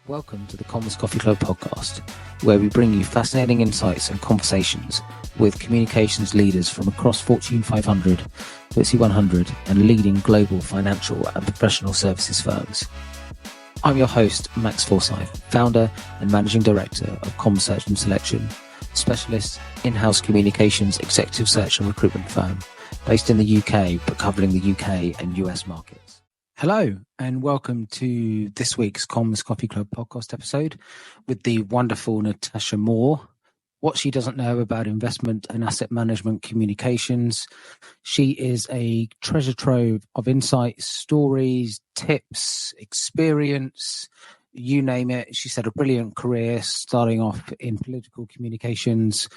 Welcome to the Comms Coffee Club podcast, where we bring you fascinating insights and conversations with communications leaders from across Fortune 500, FTSE 100, and leading global financial and professional services firms. I'm your host, Max Forsyth, founder and managing director of Comms Search and Selection, specialist in-house communications executive search and recruitment firm based in the UK, but covering the UK and US markets. Hello, and welcome to this week's Comms Coffee Club podcast episode with the wonderful Natasha Moore. What she doesn't know about investment and asset management communications. She is a treasure trove of insights, stories, tips, experience, you name it. She's had a brilliant career starting off in political communications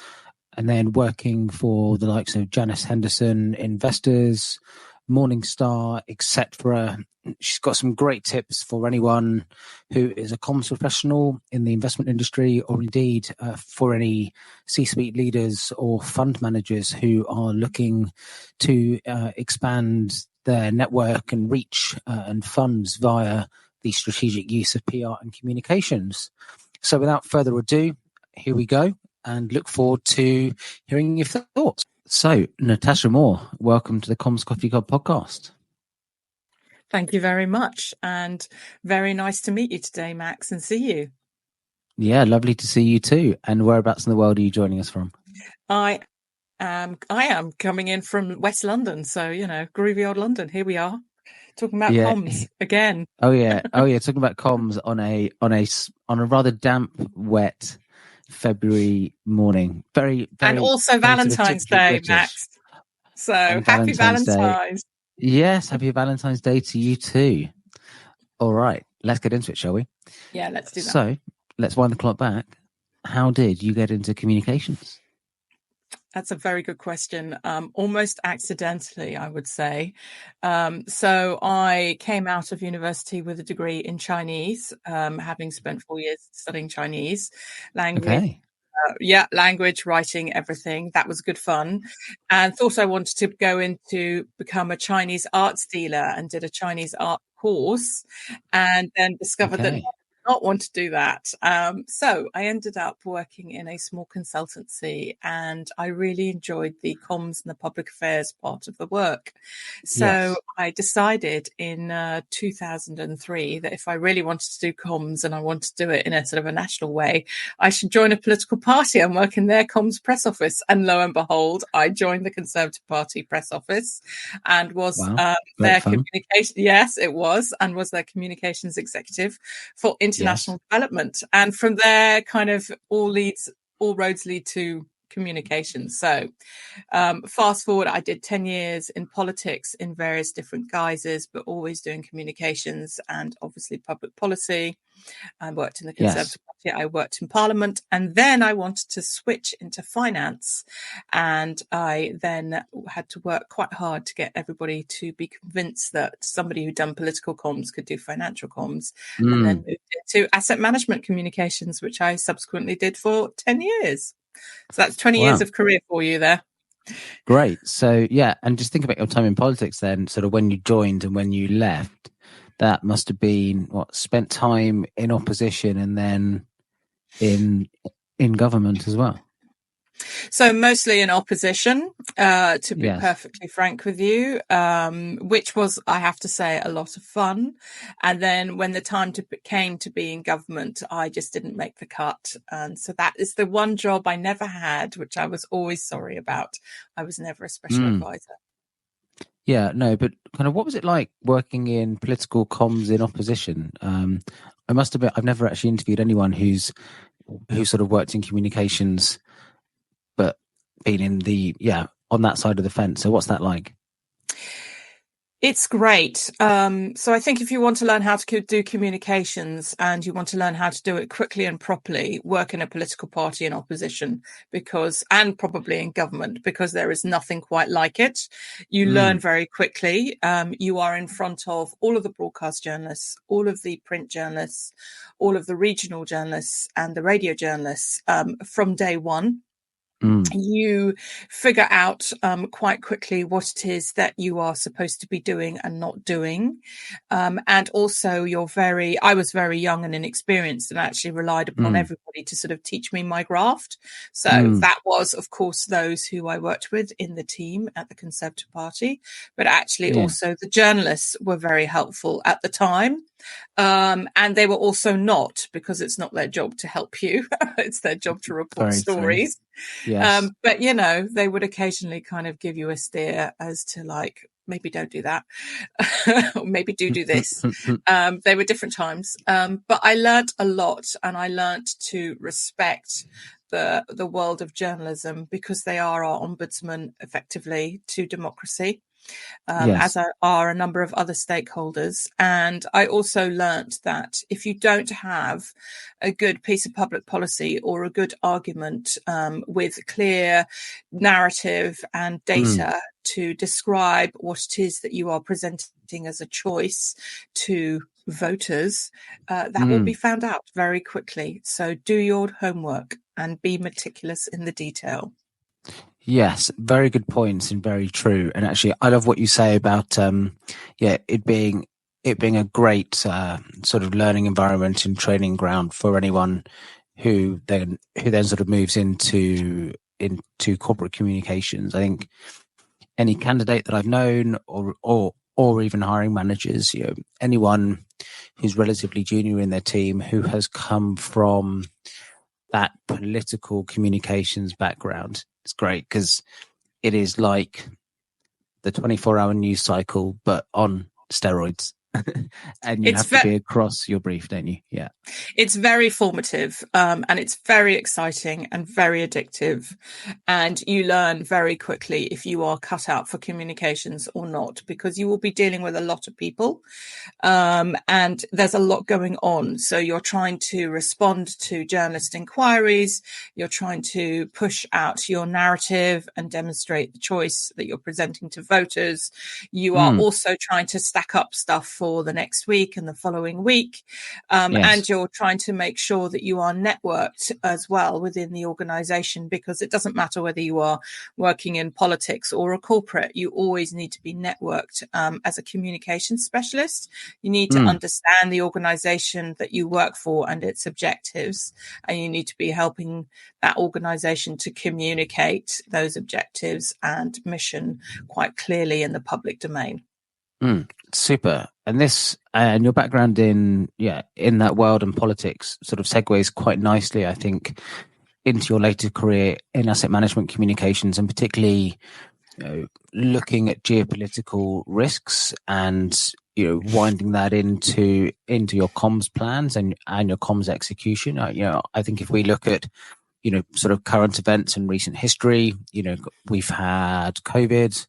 and then working for the likes of Janus Henderson Investors, Morningstar, etc. She's got some great tips for anyone who is a comms professional in the investment industry, or indeed for any C-suite leaders or fund managers who are looking to expand their network and reach and funds via the strategic use of PR and communications. So without further ado, here we go, and look forward to hearing your thoughts. So, Natasha Moore, welcome to the Comms Coffee Club podcast. Thank you very much, and very nice to meet you today, Max, and see you. Yeah, lovely to see you too. And whereabouts in the world are you joining us from? I am coming in from West London, so groovy old London. Here we are, talking about comms again. Oh yeah, talking about comms on a rather damp, wet February morning. Very, and also Valentine's Day, British. Max. So happy Valentine's. Yes, happy Valentine's Day to you too. All right, let's get into it, shall we? Yeah, let's do that. So let's wind the clock back. How did you get into communications? That's a very good question. Almost accidentally, I would say. So I came out of university with a degree in Chinese, having spent 4 years studying Chinese language. Okay. Language, writing, everything. That was good fun. And thought I wanted to go into become a Chinese arts dealer, and did a Chinese art course, and then discovered that I did not want to do that. So I ended up working in a small consultancy, and I really enjoyed the comms and the public affairs part of the work. So I decided in 2003 that if I really wanted to do comms and I wanted to do it in a sort of a national way, I should join a political party and work in their comms press office. And lo and behold, I joined the Conservative Party press office and was their communication. Yes, it was, and was their communications executive for international development. And from there, kind of all roads lead to communications. So fast forward, I did 10 years in politics in various different guises, but always doing communications and obviously public policy. I worked in the Conservative Party, I worked in Parliament, and then I wanted to switch into finance. And I then had to work quite hard to get everybody to be convinced that somebody who'd done political comms could do financial comms, and then moved into asset management communications, which I subsequently did for 10 years. So that's 20 years of career for you there. Great. So, and just think about your time in politics then, sort of when you joined and when you left. That must have been spent time in opposition and then in government as well. So mostly in opposition, to be perfectly frank with you, which was, I have to say, a lot of fun. And then when the time came to be in government, I just didn't make the cut. And so that is the one job I never had, which I was always sorry about. I was never a special advisor. Yeah, no, but kind of what was it like working in political comms in opposition? I must admit, I've never actually interviewed anyone who sort of worked in communications, but been in on that side of the fence. So what's that like? It's great. So I think if you want to learn how to do communications and you want to learn how to do it quickly and properly, work in a political party in opposition, and probably in government, because there is nothing quite like it. You learn very quickly. You are in front of all of the broadcast journalists, all of the print journalists, all of the regional journalists and the radio journalists from day one. you figure out quite quickly what it is that you are supposed to be doing and not doing. And also I was very young and inexperienced and actually relied upon everybody to sort of teach me my graft. So that was, of course, those who I worked with in the team at the Conservative Party, but actually also the journalists were very helpful at the time. And they were also not, because it's not their job to help you. It's their job to report Very stories. True. Yes. But, they would occasionally kind of give you a steer as to like, maybe don't do that, or maybe do this. They were different times. But I learnt a lot, and I learnt to respect the world of journalism, because they are our ombudsman effectively to democracy. As are a number of other stakeholders. And I also learnt that if you don't have a good piece of public policy or a good argument with clear narrative and data to describe what it is that you are presenting as a choice to voters, that will be found out very quickly. So do your homework and be meticulous in the detail. Yes, very good points and very true. And actually, I love what you say about it being a great sort of learning environment and training ground for anyone who then sort of moves into corporate communications. I think any candidate that I've known, or even hiring managers, anyone who's relatively junior in their team who has come from that political communications background, it's great, because it is like the 24-hour news cycle, but on steroids. And you have to be across your brief, don't you? Yeah. It's very formative, and it's very exciting and very addictive. And you learn very quickly if you are cut out for communications or not, because you will be dealing with a lot of people, and there's a lot going on. So you're trying to respond to journalist inquiries. You're trying to push out your narrative and demonstrate the choice that you're presenting to voters. You are also trying to stack up stuff for the next week and the following week. And you're trying to make sure that you are networked as well within the organization, because it doesn't matter whether you are working in politics or a corporate, you always need to be networked. As a communications specialist, you need to understand the organization that you work for and its objectives, and you need to be helping that organization to communicate those objectives and mission quite clearly in the public domain. Super. And this and your background in that world and politics sort of segues quite nicely, I think, into your later career in asset management communications, and particularly looking at geopolitical risks and winding that into your comms plans and your comms execution. I think if we look at sort of current events and recent history, we've had COVID.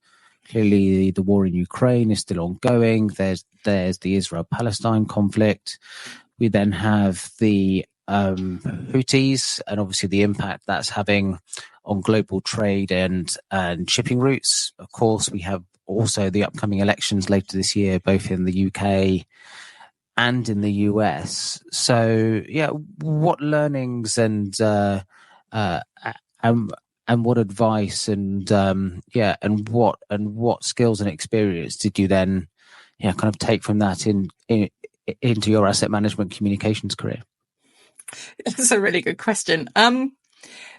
Clearly, the war in Ukraine is still ongoing. There's the Israel-Palestine conflict. We then have the Houthis, and obviously the impact that's having on global trade and shipping routes. Of course, we have also the upcoming elections later this year, both in the UK and in the US. So, what learnings and what advice and what skills and experience did you then kind of take from that into your asset management communications career? That's a really good question.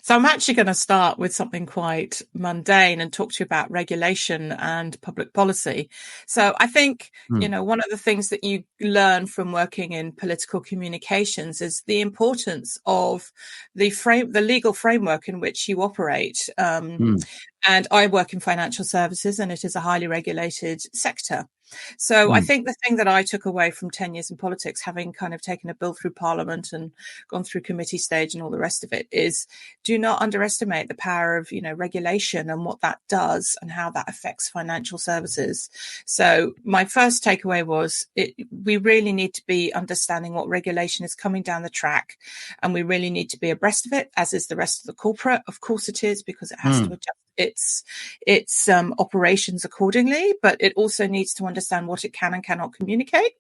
So I'm actually going to start with something quite mundane and talk to you about regulation and public policy. So I think, one of the things that you learn from working in political communications is the importance of the legal framework in which you operate. And I work in financial services, and it is a highly regulated sector. So I think the thing that I took away from 10 years in politics, having kind of taken a bill through Parliament and gone through committee stage and all the rest of it, is do not underestimate the power of, regulation and what that does and how that affects financial services. So my first takeaway was we really need to be understanding what regulation is coming down the track, and we really need to be abreast of it, as is the rest of the corporate. Of course it is, because it has to adjust its operations accordingly, but it also needs to understand what it can and cannot communicate.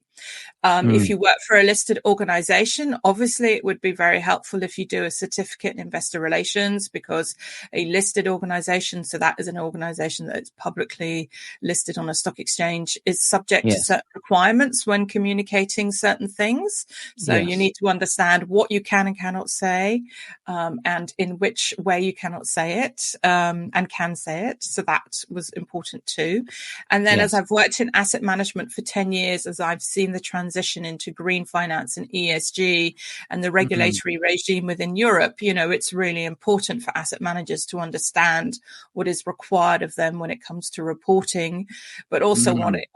If you work for a listed organization, obviously it would be very helpful if you do a certificate in investor relations, because a listed organization, so that is an organization that is publicly listed on a stock exchange, is subject to certain requirements when communicating certain things. So you need to understand what you can and cannot say, and in which way you cannot say it, and can say it. So that was important too. And then as I've worked in asset management for 10 years, as I've seen the transition into green finance and ESG and the regulatory regime within Europe, it's really important for asset managers to understand what is required of them when it comes to reporting, but also what it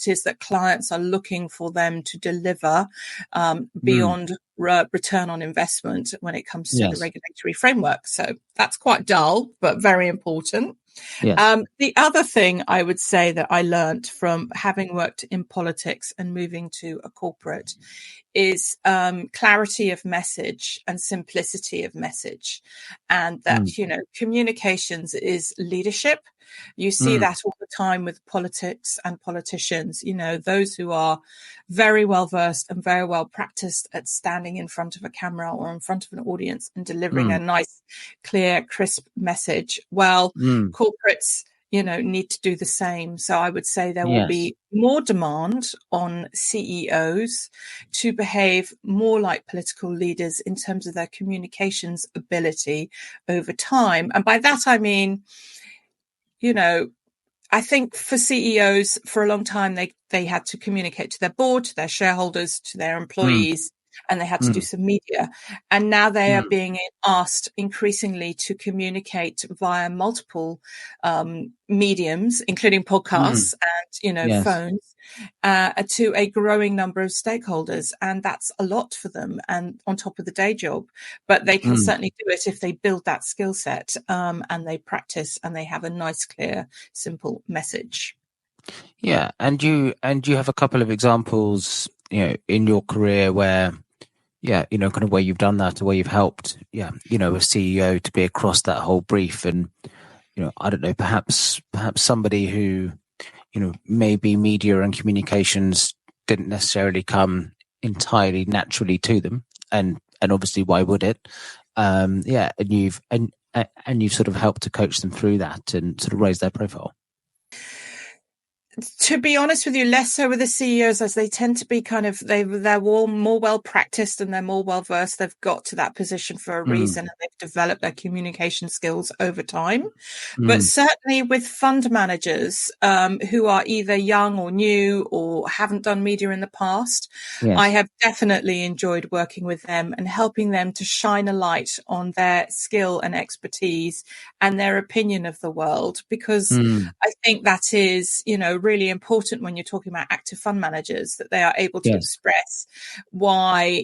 is that clients are looking for them to deliver beyond return on investment when it comes to the regulatory framework. So that's quite dull, but very important. The other thing I would say that I learned from having worked in politics and moving to a corporate is clarity of message and simplicity of message, and that, communications is leadership. You see that all the time with politics and politicians, those who are very well versed and very well practiced at standing in front of a camera or in front of an audience and delivering a nice, clear, crisp message. Well, corporates, need to do the same. So I would say there will be more demand on CEOs to behave more like political leaders in terms of their communications ability over time. And by that, I mean, I think for CEOs for a long time, they had to communicate to their board, to their shareholders, to their employees, and they had to do some media. And now they are being asked increasingly to communicate via multiple mediums, including podcasts and, phones, to a growing number of stakeholders. And that's a lot for them, and on top of the day job. But they can certainly do it if they build that skill set, and they practice and they have a nice, clear, simple message. Yeah. And you have a couple of examples, in your career where, kind of where you've done that, or where you've helped, a CEO to be across that whole brief. And, I don't know, perhaps somebody who, maybe media and communications didn't necessarily come entirely naturally to them. And obviously, why would it? And you've sort of helped to coach them through that and sort of raise their profile. To be honest with you, less so with the CEOs, as they tend to be kind of, they're all more well practiced and they're more well versed. They've got to that position for a reason, and they've developed their communication skills over time. But certainly with fund managers who are either young or new or haven't done media in the past, I have definitely enjoyed working with them and helping them to shine a light on their skill and expertise and their opinion of the world, because I think that is, really important when you're talking about active fund managers, that they are able to express why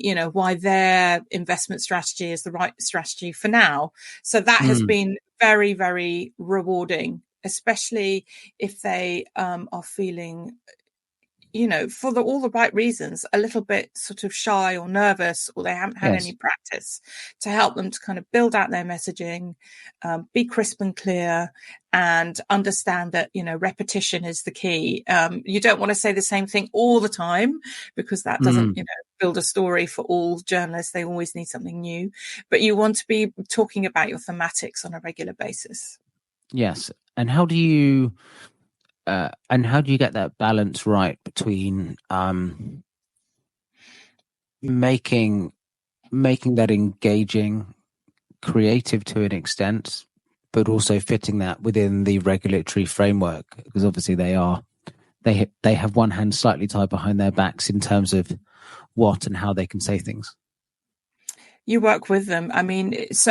their investment strategy is the right strategy for now. So that has been very, very rewarding, especially if they are feeling, for all the right reasons, a little bit sort of shy or nervous, or they haven't had any practice, to help them to kind of build out their messaging, be crisp and clear, and understand that, repetition is the key. You don't want to say the same thing all the time, because that doesn't, build a story for all journalists. They always need something new, but you want to be talking about your thematics on a regular basis. Yes. And how do you get that balance right between making that engaging, creative to an extent, but also fitting that within the regulatory framework? Because obviously they have one hand slightly tied behind their backs in terms of what and how they can say things. You work with them. Let's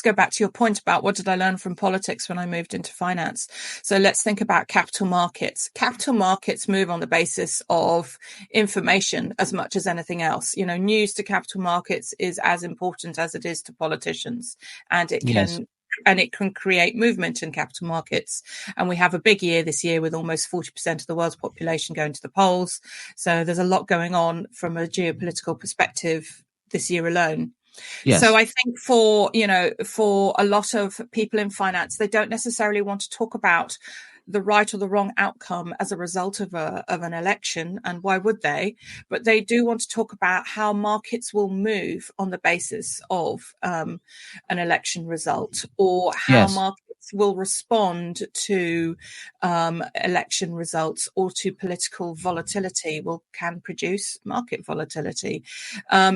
go back to your point about what did I learn from politics when I moved into finance. So let's think about capital markets. Capital markets move on the basis of information as much as anything else. News to capital markets is as important as it is to politicians, and it can create movement in capital markets. And we have a big year this year with almost 40% of the world's population going to the polls. So there's a lot going on from a geopolitical perspective this year alone. So I think for a lot of people in finance, they don't necessarily want to talk about the right or the wrong outcome as a result of an election, and why would they? But they do want to talk about how markets will move on the basis of an election result, or how Yes. markets will respond to election results, or to political volatility can produce market volatility.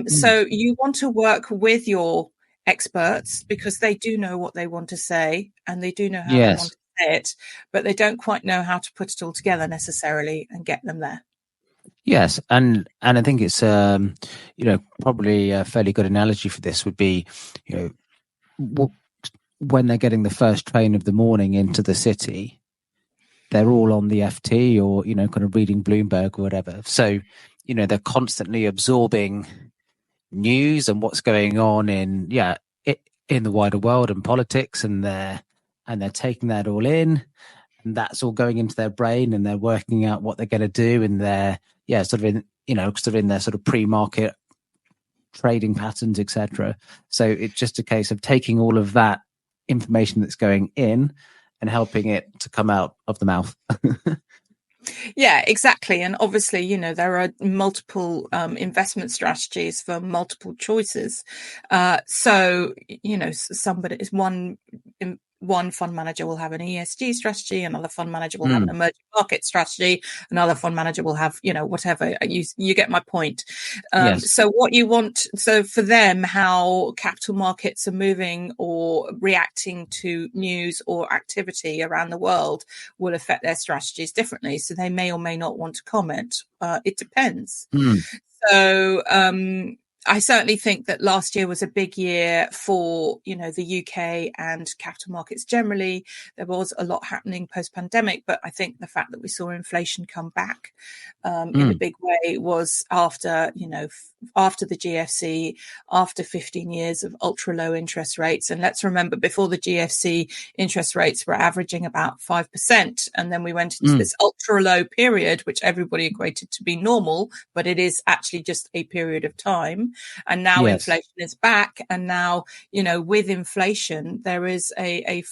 So you want to work with your experts because they do know what they want to say and they do know how they want Yes. to say it, but they don't quite know how to put it all together necessarily and get them there. Yes, and I think it's probably a fairly good analogy for this would be, when they're getting the first train of the morning into the city, they're all on the FT or kind of reading Bloomberg or whatever. So they're constantly absorbing news and what's going on in the wider world and politics, and they're taking that all in, and that's all going into their brain, and they're working out what they're going to do, and they're sort of in their sort of pre-market trading patterns, etc. So it's just a case of taking all of that information that's going in and helping it to come out of the mouth. Yeah, exactly. And obviously, there are multiple investment strategies for multiple choices. So, somebody is one fund manager will have an ESG strategy, another fund manager will have an emerging market strategy, another fund manager will have, whatever. You get my point. Yes. So what you want, so for them, how capital markets are moving or reacting to news or activity around the world will affect their strategies differently. So they may or may not want to comment. It depends. So, I certainly think that last year was a big year for, the UK and capital markets generally. There was a lot happening post-pandemic, but I think the fact that we saw inflation come back in a big way was after the GFC, after 15 years of ultra low interest rates. And let's remember, before the GFC, interest rates were averaging about 5%. And then we went into this ultra low period, which everybody equated to be normal, but it is actually just a period of time. And now inflation is back. And now, with inflation, there is there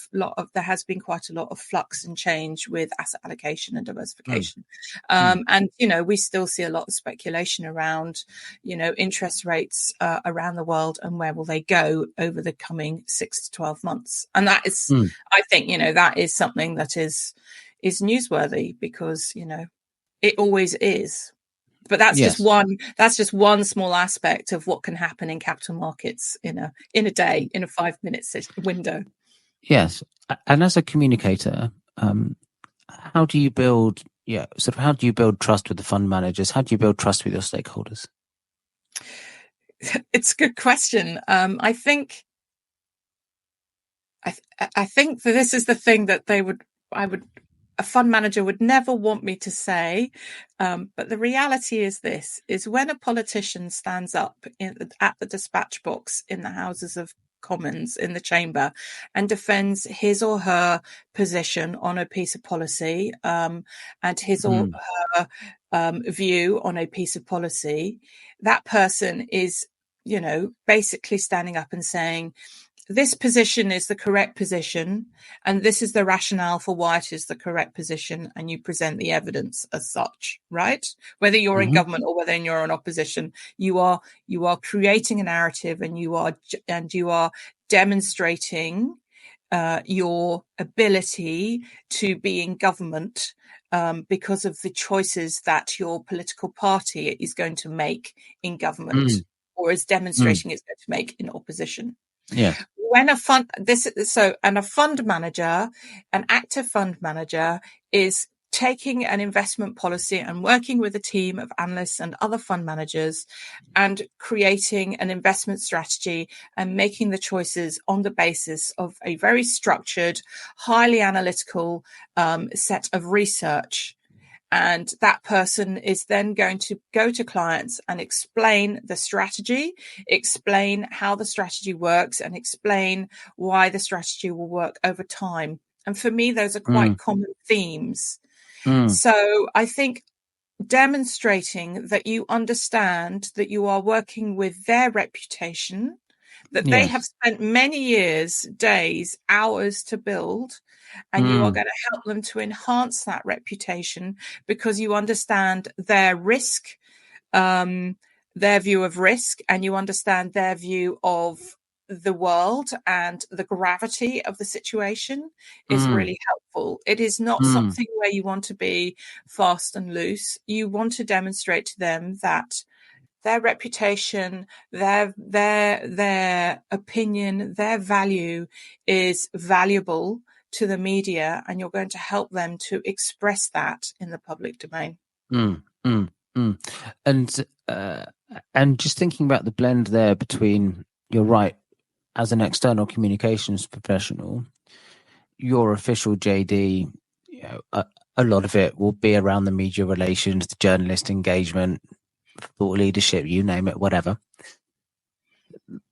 has been quite a lot of flux and change with asset allocation and diversification. And, we still see a lot of speculation around, interest rates around the world and where will they go over the coming 6 to 12 months. And that is, I think, that is something that is newsworthy because, it always is. But that's just one small aspect of what can happen in capital markets in a day, in a 5-minute window. Yes. And as a communicator, how do you build trust with the fund managers? How do you build trust with your stakeholders? It's a good question. I think that this is the thing that a fund manager would never want me to say. But the reality is when a politician stands up at the dispatch box in the Houses of Commons in the chamber and defends his or her position on a piece of policy, and his or her view on a piece of policy, that person is, basically standing up and saying, this position is the correct position, and this is the rationale for why it is the correct position, and you present the evidence as such, right? Whether you're in government or whether you're in opposition, you are creating a narrative, and you are demonstrating your ability to be in government because of the choices that your political party is going to make in government, or is demonstrating it's going to make in opposition. Yeah. When a fund manager, an active fund manager, is taking an investment policy and working with a team of analysts and other fund managers and creating an investment strategy and making the choices on the basis of a very structured, highly analytical set of research. And that person is then going to go to clients and explain the strategy, explain how the strategy works, and explain why the strategy will work over time. And for me, those are quite common themes. So I think demonstrating that you understand that you are working with their reputation, that they have spent many years, days, hours to build, and you are going to help them to enhance that reputation because you understand their risk, their view of risk, and you understand their view of the world, and the gravity of the situation is really helpful. It is not something where you want to be fast and loose. You want to demonstrate to them that their reputation, their opinion, their value is valuable to the media, and you're going to help them to express that in the public domain. And just thinking about the blend there between, you're right, as an external communications professional, your official JD, a lot of it will be around the media relations, the journalist engagement, thought leadership, you name it, whatever.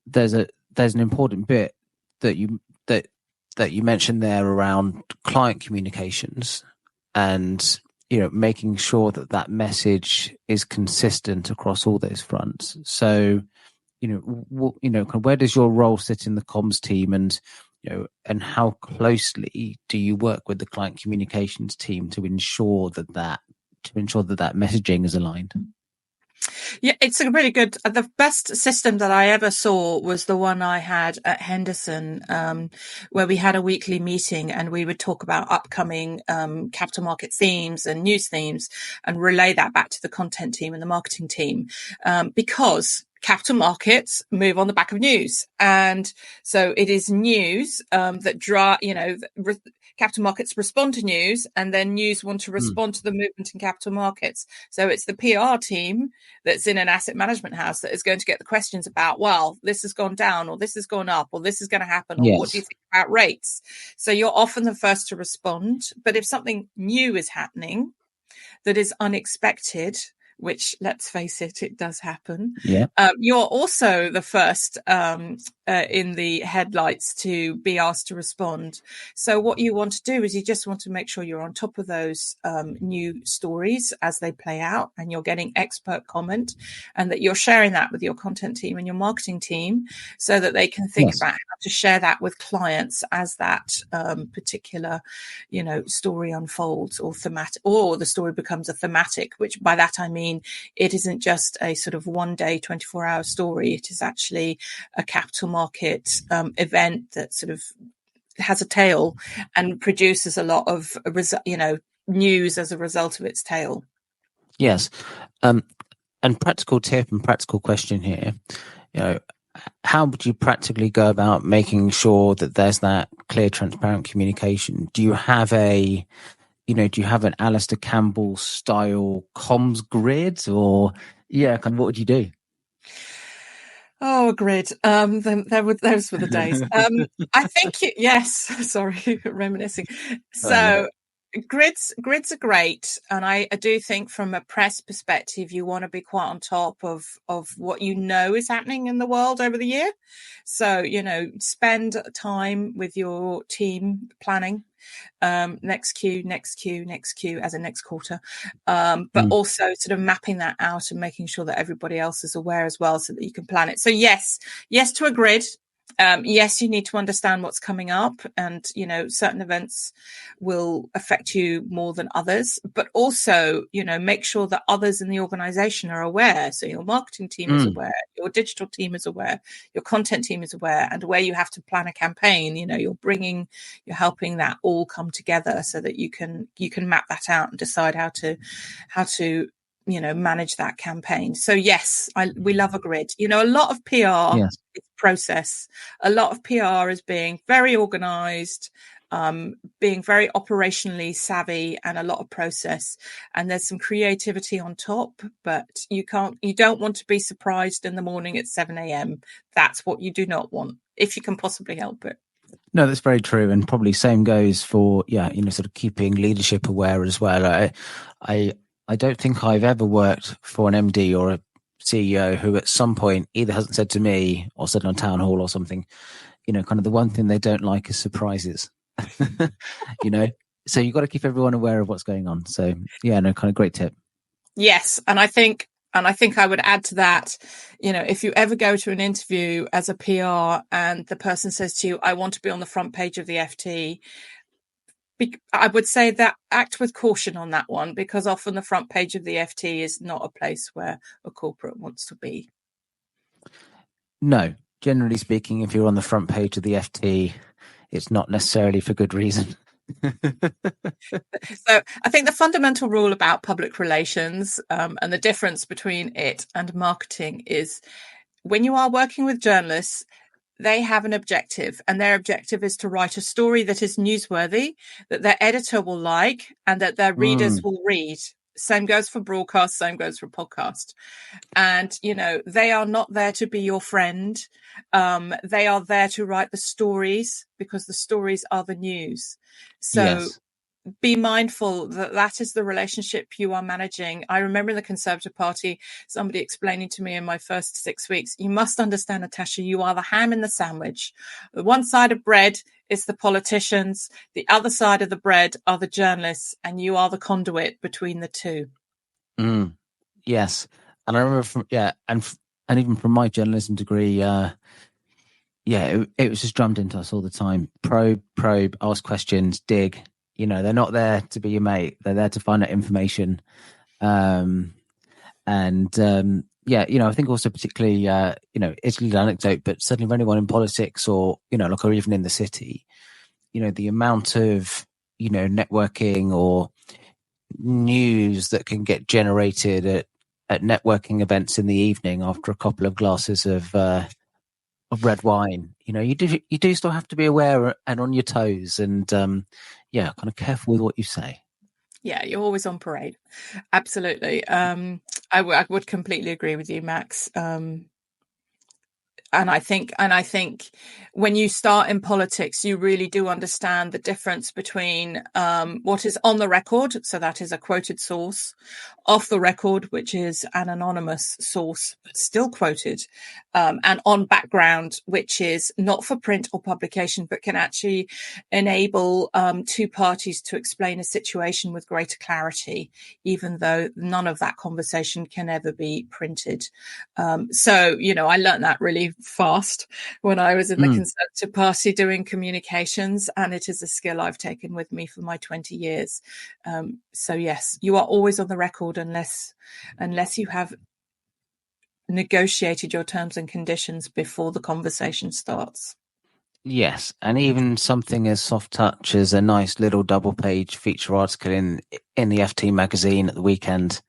There's an important bit that you mentioned there around client communications, and making sure that message is consistent across all those fronts. So where does your role sit in the comms team, and how closely do you work with the client communications team to ensure that messaging is aligned? Yeah, it's a really good. The best system that I ever saw was the one I had at Henderson, where we had a weekly meeting and we would talk about upcoming capital market themes and news themes, and relay that back to the content team and the marketing team, because capital markets move on the back of news. And so it is news that capital markets respond to news, and then news want to respond to the movement in capital markets. So it's the PR team that's in an asset management house that is going to get the questions about, well, this has gone down, or this has gone up, or this is going to happen, or what do you think about rates? So you're often the first to respond. But if something new is happening that is unexpected, which, let's face it does happen. Yeah. You're also the first in the headlights to be asked to respond. So what you want to do is you just want to make sure you're on top of those new stories as they play out, and you're getting expert comment, and that you're sharing that with your content team and your marketing team, so that they can think about how to share that with clients as that particular, story unfolds, or thematic, or the story becomes a thematic, which by that I mean it isn't just a sort of one day, 24-hour story. It is actually a capital market event that sort of has a tail and produces a lot of, news as a result of its tail. Yes. And practical tip and practical question here, how would you practically go about making sure that there's that clear, transparent communication? Do you have an Alistair Campbell style comms grid, or kind of what would you do? Oh, a grid. Those were the days. I think yes. Sorry, reminiscing. So grids are great, and I do think from a press perspective, you want to be quite on top of what is happening in the world over the year. So spend time with your team planning. Next Q as a next quarter, but also sort of mapping that out and making sure that everybody else is aware as well, so that you can plan it. So yes to a grid. Yes, you need to understand what's coming up, and certain events will affect you more than others, but also make sure that others in the organization are aware. So your marketing team is aware, your digital team is aware, your content team is aware, and where you have to plan a campaign, you're helping that all come together, so that you can map that out and decide how to manage that campaign. So yes, we love a grid. A lot of PR is process. A lot of PR is being very organized, being very operationally savvy, and a lot of process. And there's some creativity on top, but you don't want to be surprised in the morning at 7 a.m. That's what you do not want, if you can possibly help it. No, that's very true, and probably same goes for sort of keeping leadership aware as well. I don't think I've ever worked for an MD or a CEO who at some point either hasn't said to me or said on town hall or something, kind of the one thing they don't like is surprises. So you've got to keep everyone aware of what's going on. So kind of great tip. Yes, and I think I would add to that, if you ever go to an interview as a PR and the person says to you, I want to be on the front page of the FT, I would say that act with caution on that one, because often the front page of the FT is not a place where a corporate wants to be. No, generally speaking, if you're on the front page of the FT, it's not necessarily for good reason. So I think the fundamental rule about public relations and the difference between it and marketing is when you are working with journalists, they have an objective, and their objective is to write a story that is newsworthy, that their editor will like, and that their readers will read. Same goes for broadcast, same goes for podcast. And, they are not there to be your friend. They are there to write the stories, because the stories are the news. So Yes. Be mindful that that is the relationship you are managing. I remember in the Conservative Party, somebody explaining to me in my first 6 weeks, you must understand, Natasha, you are the ham in the sandwich. The one side of bread is the politicians. The other side of the bread are the journalists, and you are the conduit between the two. Yes. And I remember and even from my journalism degree, it was just drummed into us all the time. Probe, ask questions, dig. They're not there to be your mate. They're there to find out information. I think also particularly, it's a little anecdote, but certainly for anyone in politics or even in the city, the amount of, networking or news that can get generated at networking events in the evening after a couple of glasses of red wine. You do still have to be aware and on your toes, and kind of careful with what you say. Yeah, you're always on parade. Absolutely. I would completely agree with you, Max. And I think when you start in politics, you really do understand the difference between what is on the record, so that is a quoted source, off the record, which is an anonymous source, but still quoted, and on background, which is not for print or publication, but can actually enable two parties to explain a situation with greater clarity, even though none of that conversation can ever be printed. I learned that really fast when I was in the Conservative Party doing communications, and it is a skill I've taken with me for my 20 years. So yes, you are always on the record unless you have negotiated your terms and conditions before the conversation starts. Yes, and even something as soft touch as a nice little double page feature article in the FT magazine at the weekend.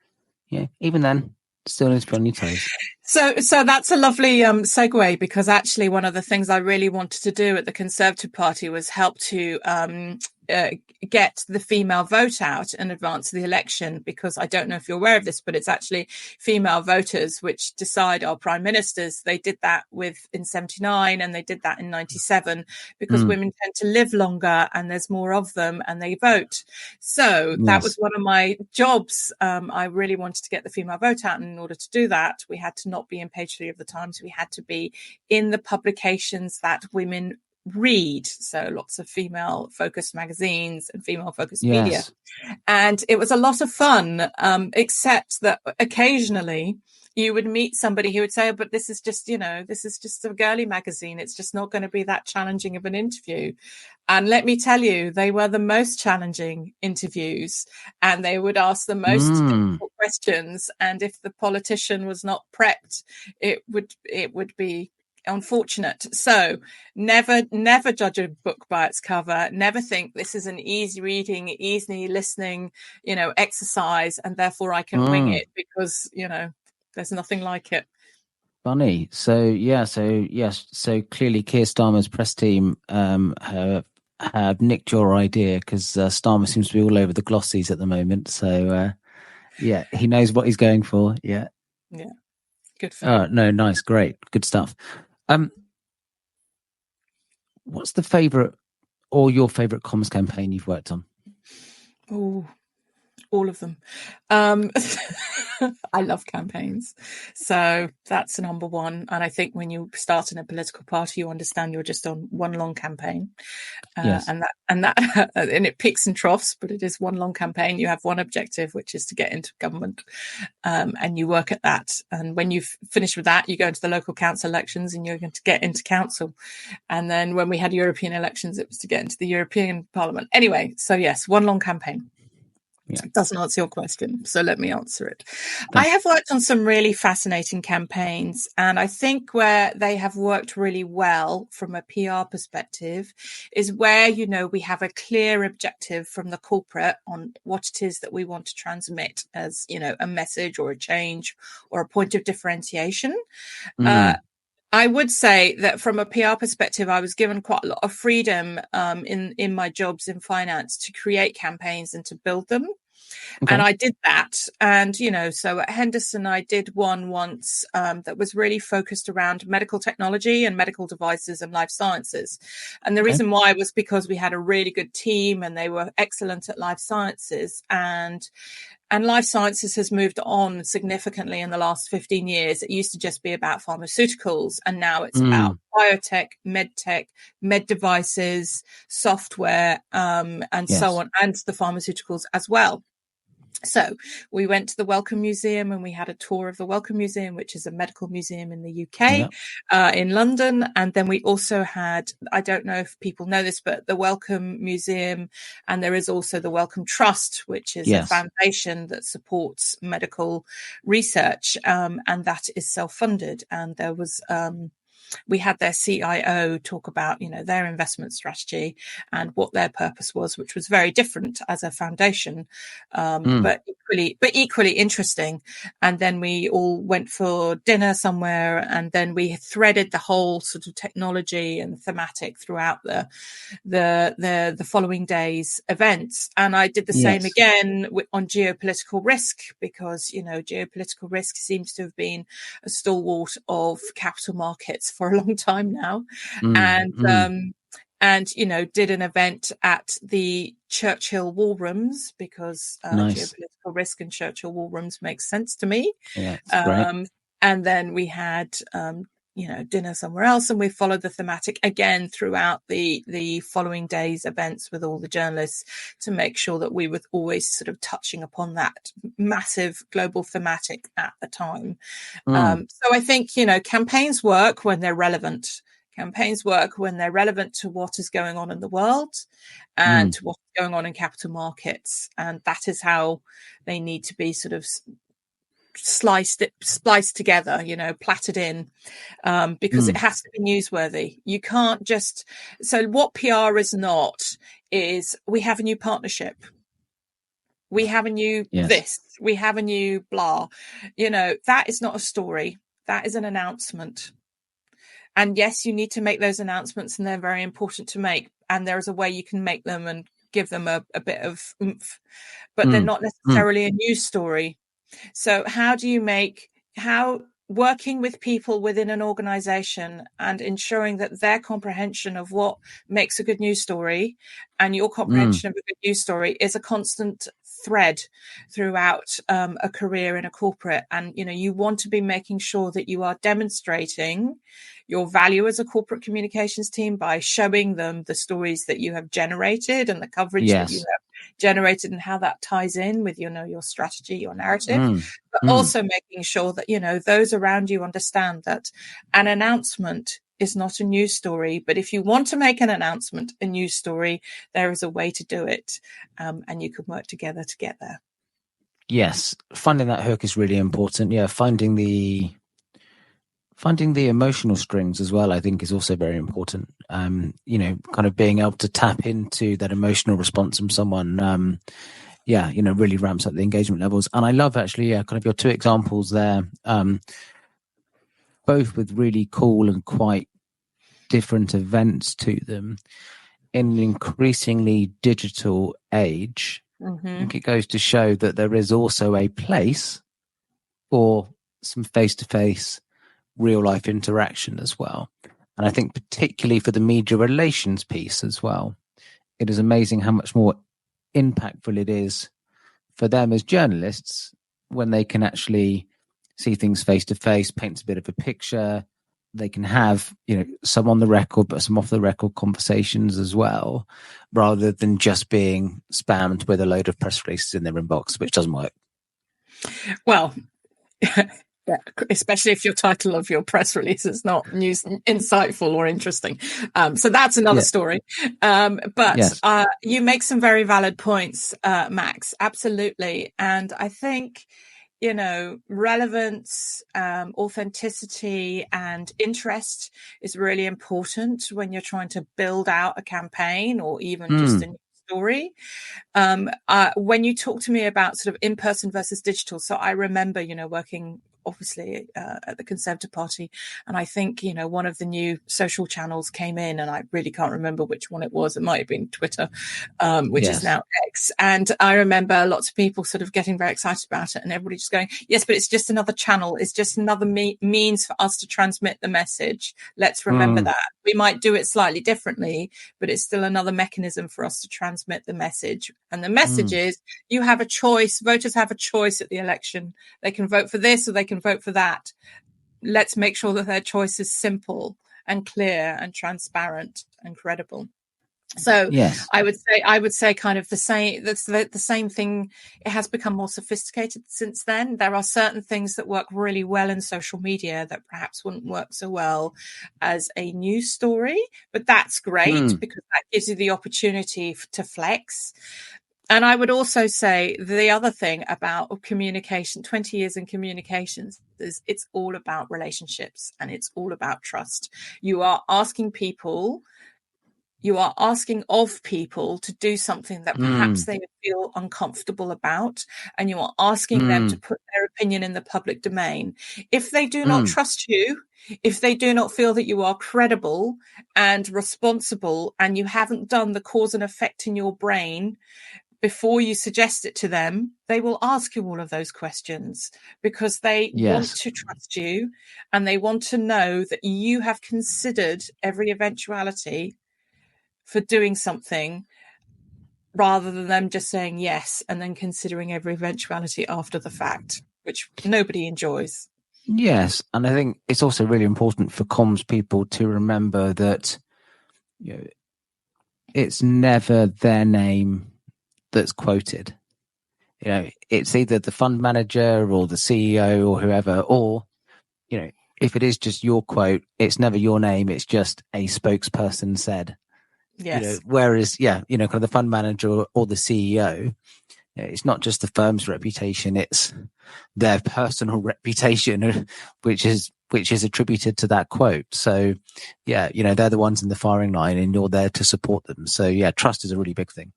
Yeah, even then, still need to be on your toes. So that's a lovely segue, because actually one of the things I really wanted to do at the Conservative Party was help to get the female vote out in advance of the election, because I don't know if you're aware of this, but it's actually female voters which decide our prime ministers. They did that in 79 and they did that in 97, because women tend to live longer and there's more of them and they vote. So that was one of my jobs. I really wanted to get the female vote out, and in order to do that, we had to not be in page 3 of the Times. We had to be in the publications that women read, so lots of female focused magazines and female focused media, and it was a lot of fun, except that occasionally you would meet somebody who would say, oh, but this is just a girly magazine, it's just not going to be that challenging of an interview. And let me tell you, they were the most challenging interviews, and they would ask the most difficult questions, and if the politician was not prepped, it would be unfortunate. So never judge a book by its cover. Never think this is an easy reading, easy listening, exercise, and therefore I can wing it, because there's nothing like it. Funny. So clearly Keir Starmer's press team have nicked your idea, because Starmer seems to be all over the glossies at the moment. So he knows what he's going for. Yeah. Good for him. No, nice, great, good stuff. What's the favorite or your favorite comms campaign you've worked on? Oh, all of them. I love campaigns. So that's number one. And I think when you start in a political party, you understand you're just on one long campaign. Yes. And it peaks and troughs, but it is one long campaign. You have one objective, which is to get into government, and you work at that. And when you've finished with that, you go into the local council elections, and you're going to get into council. And then when we had European elections, it was to get into the European Parliament. Anyway, so yes, one long campaign. Yeah. It doesn't answer your question, so let me answer it. I have worked on some really fascinating campaigns, and I think where they have worked really well from a PR perspective is where, we have a clear objective from the corporate on what it is that we want to transmit as, a message or a change or a point of differentiation. I would say that from a PR perspective, I was given quite a lot of freedom in my jobs in finance to create campaigns and to build them. Okay. And I did that. And, so at Henderson, I did one once that was really focused around medical technology and medical devices and life sciences. And the reason why was because we had a really good team and they were excellent at life sciences. And life sciences has moved on significantly in the last 15 years. It used to just be about pharmaceuticals, and now it's about biotech, medtech, med devices, software, and so on, and the pharmaceuticals as well. So we went to the Wellcome Museum and we had a tour of the Wellcome Museum, which is a medical museum in the UK, in London. And then we also had, I don't know if people know this, but the Wellcome Museum, and there is also the Wellcome Trust, which is a foundation that supports medical research, and that is self-funded. And there was we had their CIO talk about, their investment strategy and what their purpose was, which was very different as a foundation, but equally interesting. And then we all went for dinner somewhere, and then we threaded the whole sort of technology and thematic throughout the following day's events. And I did the same again on geopolitical risk, because, geopolitical risk seems to have been a stalwart of capital markets for a long time now. And did an event at the Churchill War Rooms, because geopolitical risk and Churchill War Rooms makes sense to me. Yeah, great. And then we had dinner somewhere else, and we followed the thematic again throughout the following day's events with all the journalists to make sure that we were always sort of touching upon that massive global thematic at the time. So I think, campaigns work when they're relevant. Campaigns work when they're relevant to what is going on in the world and to what's going on in capital markets. And that is how they need to be sort of spliced together, plaited in, because it has to be newsworthy. You can't just, so what PR is not, is we have a new partnership. We have a new this, we have a new blah, that is not a story. That is an announcement. And yes, you need to make those announcements, and they're very important to make. And there is a way you can make them and give them a bit of oomph, but they're not necessarily a news story. So how working with people within an organization and ensuring that their comprehension of what makes a good news story and your comprehension of a good news story is a constant thread throughout a career in a corporate. And, you want to be making sure that you are demonstrating your value as a corporate communications team by showing them the stories that you have generated and the coverage that you have generated and how that ties in with, your strategy, your narrative, but also making sure that, those around you understand that an announcement is not a news story. But if you want to make an announcement a news story, there is a way to do it, and you can work together to get there. Yes, finding that hook is really important. Yeah, finding the emotional strings as well, I think, is also very important. Kind of being able to tap into that emotional response from someone, really ramps up the engagement levels. And I love actually, kind of your two examples there, both with really cool and quite different events to them in an increasingly digital age. I think it goes to show that there is also a place for some face-to-face real life interaction as well. And I think particularly for the media relations piece as well, it is amazing how much more impactful it is for them as journalists when they can actually see things face to face, paints a bit of a picture. They can have, some on the record, but some off the record conversations as well, rather than just being spammed with a load of press releases in their inbox, which doesn't work. Well, yeah, especially if your title of your press release is not news insightful or interesting. So that's another story. But yes. You make some very valid points, Max. Absolutely. And I think, relevance, authenticity, and interest is really important when you're trying to build out a campaign or even just a new story. When you talk to me about sort of in-person versus digital, so I remember, working obviously at the Conservative Party, and I think one of the new social channels came in, and I really can't remember which one it was. It might have been Twitter, which is now X. And I remember lots of people sort of getting very excited about it, and everybody just going, yes, but it's just another channel, it's just another means for us to transmit the message. Let's remember that we might do it slightly differently, but it's still another mechanism for us to transmit the message. And the message is, you have a choice. Voters have a choice at the election. They can vote for this or they can vote for that. Let's make sure that their choice is simple and clear and transparent and credible. So yes. I would say kind of the same. That's the same thing. It has become more sophisticated since then. There are certain things that work really well in social media that perhaps wouldn't work so well as a news story, but that's great because that gives you the opportunity to flex. And I would also say the other thing about communication, 20 years in communications, is it's all about relationships and it's all about trust. You are asking of people to do something that perhaps they feel uncomfortable about, and you are asking them to put their opinion in the public domain. If they do not trust you, if they do not feel that you are credible and responsible, and you haven't done the cause and effect in your brain before you suggest it to them, they will ask you all of those questions because they want to trust you and they want to know that you have considered every eventuality for doing something, rather than them just saying yes and then considering every eventuality after the fact, which nobody enjoys. Yes, and I think it's also really important for comms people to remember that it's never their name that's quoted. It's either the fund manager or the CEO or whoever, or if it is just your quote, it's never your name, it's just a spokesperson said. Yes. Whereas kind of the fund manager or the CEO, it's not just the firm's reputation, it's their personal reputation, which is attributed to that quote. So they're the ones in the firing line and you're there to support them. So trust is a really big thing.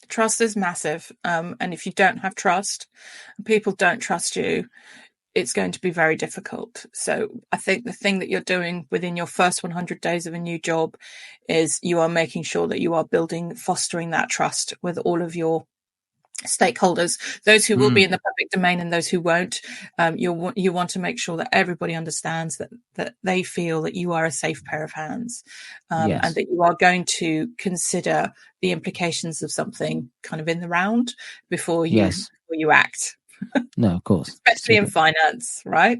Trust is massive. And if you don't have trust, people don't trust you, it's going to be very difficult. So I think the thing that you're doing within your first 100 days of a new job is you are making sure that you are fostering that trust with all of your stakeholders, those who will be in the public domain and those who won't. You want to make sure that everybody understands that they feel that you are a safe pair of hands, and that you are going to consider the implications of something kind of in the round before you act. No, of course. Especially in finance, right?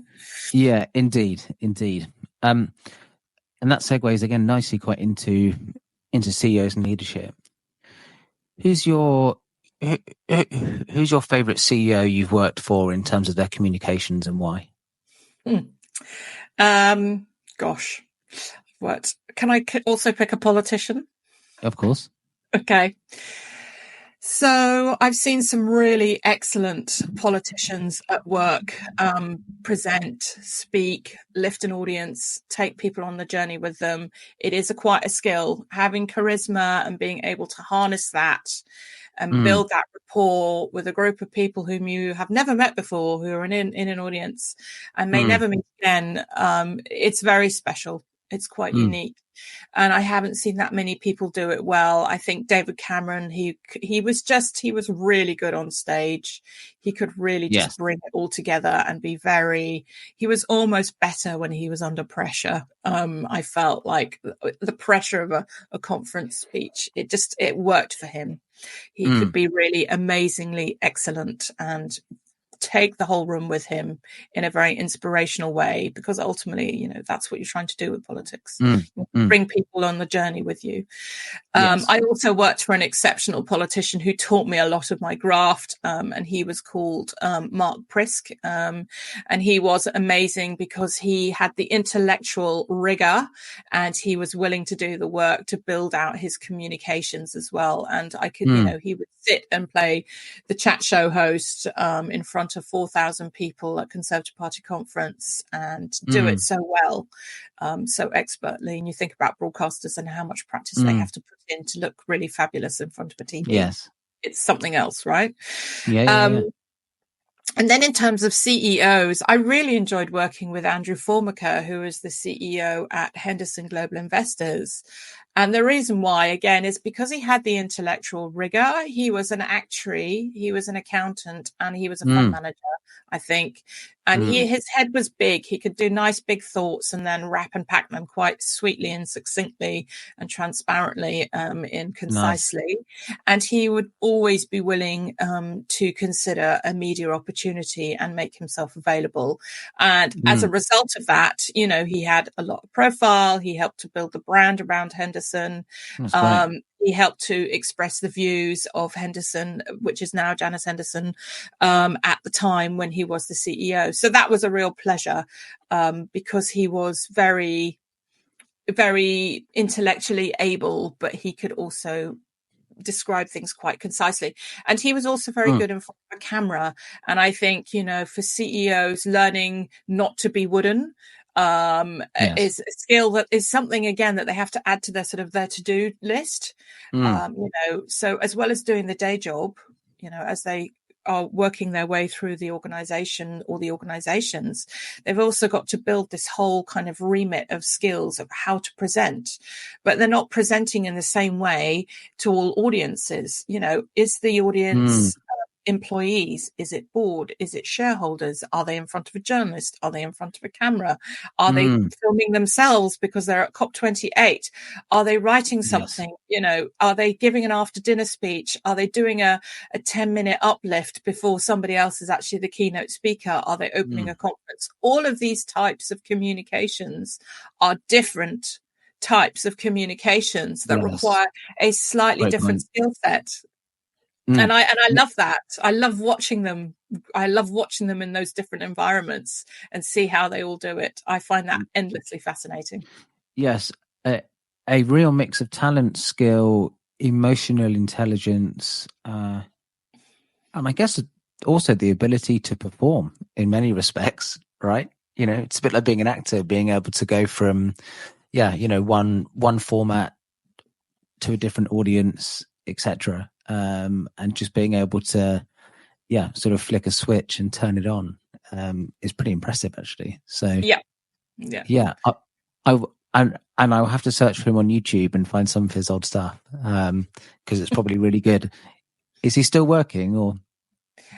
Yeah, indeed. And that segues again nicely quite into CEOs and leadership. Who's your favorite CEO you've worked for in terms of their communications and why? Gosh, what? Can I also pick a politician? Of course. Okay. So I've seen some really excellent politicians at work present, speak, lift an audience, take people on the journey with them. It is quite a skill, having charisma and being able to harness that and build that rapport with a group of people whom you have never met before, who are in an audience and may never meet again. It's very special. It's quite unique. And I haven't seen that many people do it well. I think David Cameron, he was really good on stage. He could really just bring it all together and he was almost better when he was under pressure. I felt like the pressure of a conference speech, it worked for him. He could be really amazingly excellent and take the whole room with him in a very inspirational way, because ultimately, that's what you're trying to do with politics. Bring people on the journey with you. Yes. I also worked for an exceptional politician who taught me a lot of my graft, and he was called Mark Prisk, and he was amazing because he had the intellectual rigor and he was willing to do the work to build out his communications as well. And I could, he would sit and play the chat show host in front of 4,000 people at Conservative Party conference and do it so well, so expertly. And you think about broadcasters and how much practice they have to put in to look really fabulous in front of a TV. Yes. It's something else, right? Yeah. And then in terms of CEOs, I really enjoyed working with Andrew Formica, who is the CEO at Henderson Global Investors. And the reason why, again, is because he had the intellectual rigor. He was an actuary, he was an accountant, and he was a fund manager, I think. And his head was big. He could do nice big thoughts and then wrap and pack them quite sweetly and succinctly and transparently, and concisely. Nice. And he would always be willing to consider a media opportunity and make himself available. And as a result of that, he had a lot of profile. He helped to build the brand around Henderson. He helped to express the views of Henderson, which is now Janus Henderson, at the time when he was the CEO. So that was a real pleasure, because he was very, very intellectually able, but he could also describe things quite concisely. And he was also very good in front of a camera. And I think, for CEOs, learning not to be wooden is a skill that is something, again, that they have to add to their sort of their to-do list. So as well as doing the day job, as they are working their way through the organization or the organizations, they've also got to build this whole kind of remit of skills of how to present, but they're not presenting in the same way to all audiences. Is the audience employees? Is it board? Is it shareholders? Are they in front of a journalist? Are they in front of a camera? Are they filming themselves because they're at COP28? Are they writing something? Are they giving an after dinner speech? Are they doing a 10-minute uplift before somebody else is actually the keynote speaker? Are they opening a conference? All of these types of communications are different types of communications that require a slightly different skill set. And I love that. I love watching them. I love watching them in those different environments and see how they all do it. I find that endlessly fascinating. Yes. A real mix of talent, skill, emotional intelligence, and I guess also the ability to perform in many respects, right? It's a bit like being an actor, being able to go from, one format to a different audience, etc. And just being able to, sort of flick a switch and turn it on, is pretty impressive, actually. So I'll have to search for him on YouTube and find some of his old stuff, because it's probably really good. Is he still working, or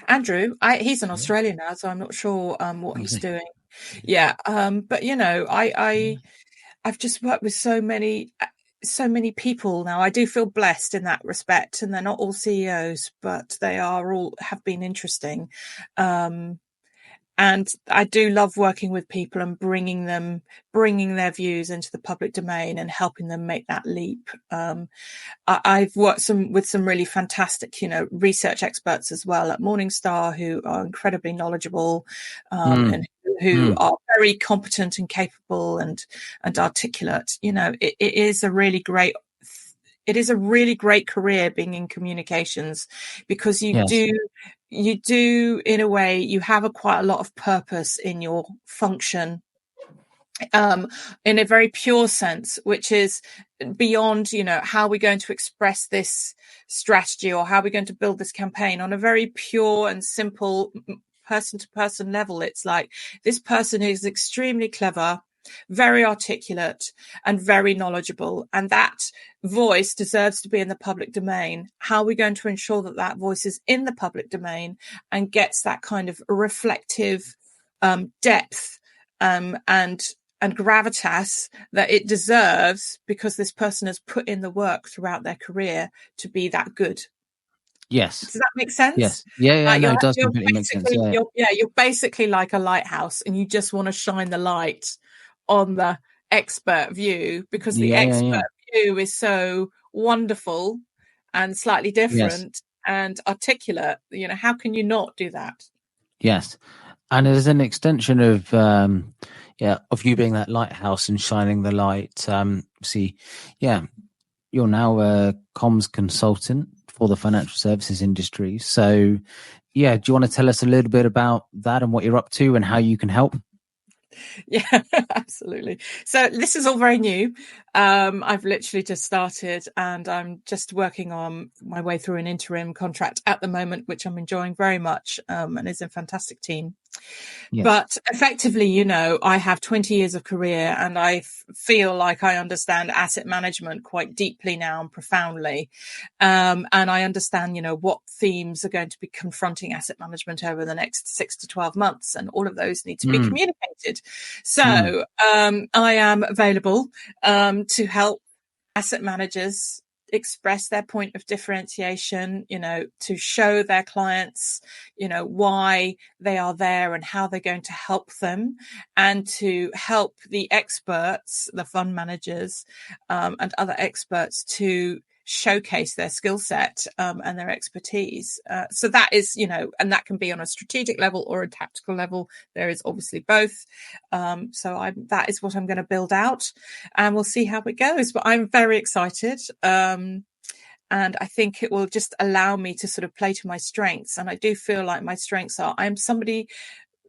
Andrew? He's in Australia now, so I'm not sure what he's doing. But I've just worked with so many people now. I do feel blessed in that respect, and they're not all CEOs, but they are all have been interesting. And I do love working with people and bringing their views into the public domain and helping them make that leap. I've worked with some really fantastic, research experts as well at Morningstar, who are incredibly knowledgeable, and who are very competent and capable and articulate. It is a really great career being in communications, because you do, in a way, you have quite a lot of purpose in your function, in a very pure sense, which is beyond, how we're going to express this strategy or how we're going to build this campaign on a very pure and simple person-to-person level. It's like, this person is extremely clever, very articulate, and very knowledgeable, and that voice deserves to be in the public domain. How are we going to ensure that that voice is in the public domain and gets that kind of reflective depth and gravitas that it deserves, because this person has put in the work throughout their career to be that good? Yes. Does that make sense? Yes. Yeah. No, it does You're completely make sense. basically, Yeah. you're basically like a lighthouse, and you just want to shine the light on the expert view, because the expert Yeah. view is so wonderful and slightly Yes. different and articulate. How can you not do that? Yes. And as an extension of of you being that lighthouse and shining the light, you're now a comms consultant for the financial services industry. So do you want to tell us a little bit about that and what you're up to and how you can help? Yeah, absolutely. So this is all very new. I've literally just started, and I'm just working on my way through an interim contract at the moment, which I'm enjoying very much, and is a fantastic team. Yes. But effectively, I have 20 years of career, and I feel like I understand asset management quite deeply now and profoundly. And I understand, what themes are going to be confronting asset management over the next 6 to 12 months. And all of those need to be communicated. So I am available to help asset managers express their point of differentiation, to show their clients, why they are there and how they're going to help them, and to help the experts, the fund managers, and other experts to showcase their skill set and their expertise. So that is, and that can be on a strategic level or a tactical level. There is obviously both. That is what I'm going to build out, and we'll see how it goes. But I'm very excited. And I think it will just allow me to sort of play to my strengths. And I do feel like my strengths are, I'm somebody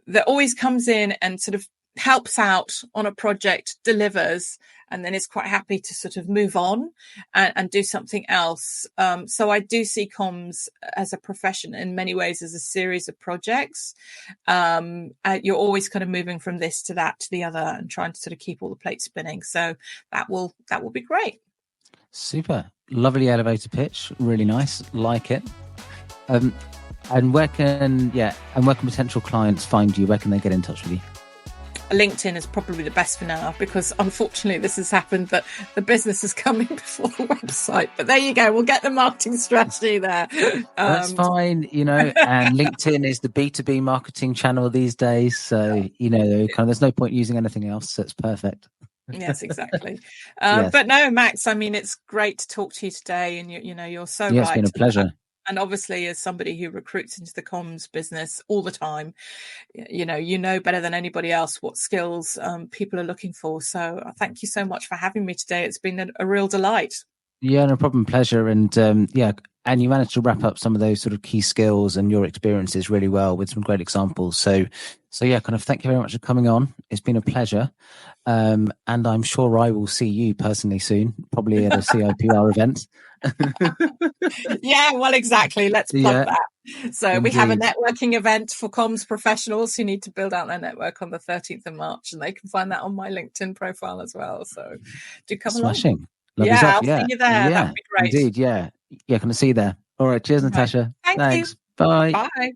that always comes in and sort of helps out on a project, delivers, and then is quite happy to sort of move on and do something else. So I do see comms as a profession in many ways as a series of projects. You're always kind of moving from this to that to the other and trying to sort of keep all the plates spinning. So that will be great. Super. Lovely elevator pitch. Really nice. Like it. And where can potential clients find you? Where can they get in touch with you? LinkedIn is probably the best for now, because unfortunately this has happened that the business is coming before the website. But there you go. We'll get the marketing strategy there. That's fine, and LinkedIn is the B2B marketing channel these days. So, there's no point using anything else. So it's perfect. Yes, exactly. Yes. But no, Max, I mean, it's great to talk to you today, and you're so right. It's been a pleasure. And obviously, as somebody who recruits into the comms business all the time, you know better than anybody else what skills people are looking for. So thank you so much for having me today. It's been a real delight. Yeah, no problem. Pleasure. And and you managed to wrap up some of those sort of key skills and your experiences really well with some great examples. So thank you very much for coming on. It's been a pleasure. And I'm sure I will see you personally soon, probably at a CIPR event. Yeah, well, exactly. Let's plug that. So Indeed. We have a networking event for comms professionals who need to build out their network on the 13th of March, and they can find that on my LinkedIn profile as well. So do come along. Lovely yeah, stuff. I'll see you there. That'd be great. Indeed. Yeah. Can I see you there? All right. Cheers, Natasha. Thank Thanks. you. Bye. Bye.